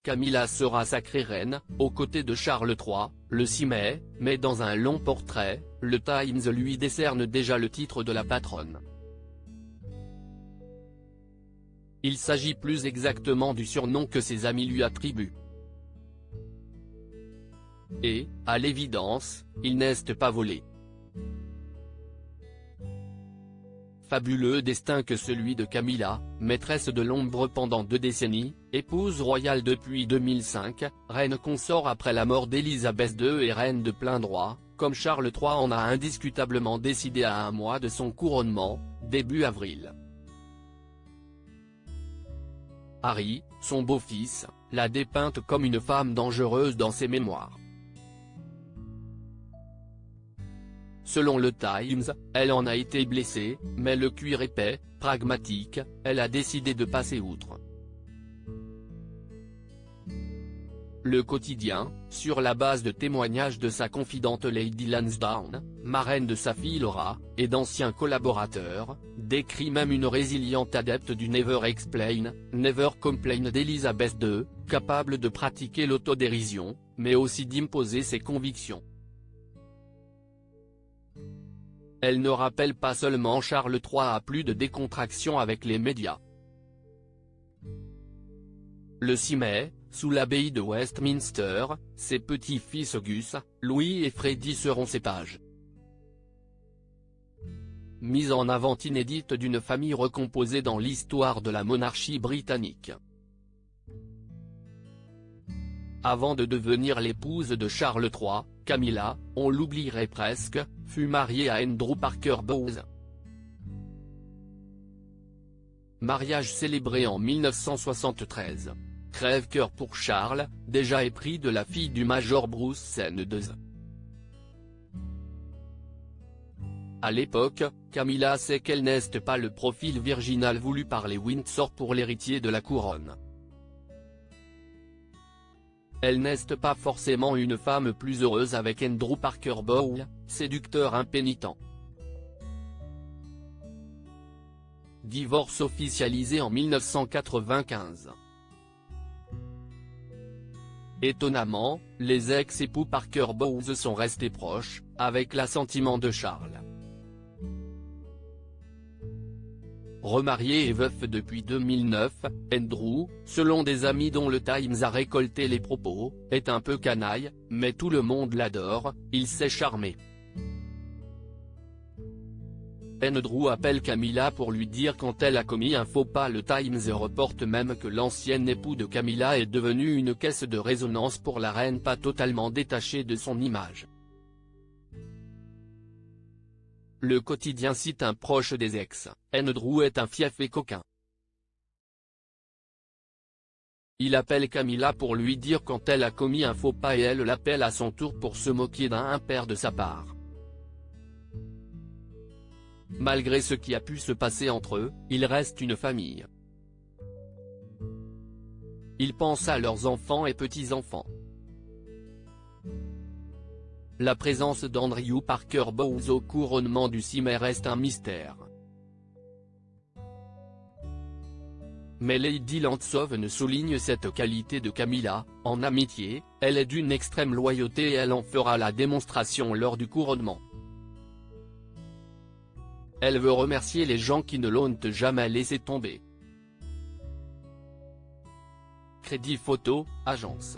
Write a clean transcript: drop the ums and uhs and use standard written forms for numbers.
Camilla sera sacrée reine, aux côtés de Charles III, le 6 mai, mais dans un long portrait, le Times lui décerne déjà le titre de la patronne. Il s'agit plus exactement du surnom que ses amis lui attribuent. Et, à l'évidence, il n'est pas volé. Fabuleux destin que celui de Camilla, maîtresse de l'ombre pendant 2 décennies, épouse royale depuis 2005, reine consort après la mort d'Élisabeth II et reine de plein droit, comme Charles III en a indiscutablement décidé à un mois de son couronnement, début avril. Harry, son beau-fils, l'a dépeinte comme une femme dangereuse dans ses mémoires. Selon le Times, elle en a été blessée, mais le cuir épais, pragmatique, elle a décidé de passer outre. Le quotidien, sur la base de témoignages de sa confidente Lady Lansdowne, marraine de sa fille Laura, et d'anciens collaborateurs, décrit même une résiliente adepte du Never Explain, Never Complain d'Élisabeth II, capable de pratiquer l'autodérision, mais aussi d'imposer ses convictions. Elle ne rappelle pas seulement Charles III à plus de décontraction avec les médias. Le 6 mai, sous l'abbaye de Westminster, ses petits-fils Gus, Louis et Freddie seront ses pages. Mise en avant inédite d'une famille recomposée dans l'histoire de la monarchie britannique. Avant de devenir l'épouse de Charles III, Camilla, on l'oublierait presque, fut mariée à Andrew Parker Bowes. Mariage célébré en 1973. Crève-cœur pour Charles, déjà épris de la fille du Major Bruce Sanders. À l'époque, Camilla sait qu'elle n'est pas le profil virginal voulu par les Windsor pour l'héritier de la couronne. Elle n'est pas forcément une femme plus heureuse avec Andrew Parker Bowes, séducteur impénitent. Divorce officialisé en 1995. Étonnamment, les ex-époux Parker Bowes sont restés proches, avec l'assentiment de Charles. Remarié et veuf depuis 2009, Andrew, selon des amis dont le Times a récolté les propos, est un peu canaille, mais tout le monde l'adore, il sait charmer. Andrew appelle Camilla pour lui dire quand elle a commis un faux pas. Le Times reporte même que l'ancien époux de Camilla est devenu une caisse de résonance pour la reine, pas totalement détachée de son image. Le quotidien cite un proche des ex, Andrew est un fief et coquin. Il appelle Camilla pour lui dire quand elle a commis un faux pas et elle l'appelle à son tour pour se moquer d'un impair de sa part. Malgré ce qui a pu se passer entre eux, ils restent une famille. Ils pensent à leurs enfants et petits-enfants. La présence d'Andrew Parker Bowes au couronnement du 6 mai reste un mystère. Mais Lady Lansdowne souligne cette qualité de Camilla: en amitié, elle est d'une extrême loyauté et elle en fera la démonstration lors du couronnement. Elle veut remercier les gens qui ne l'ont jamais laissé tomber. Crédit photo, agence.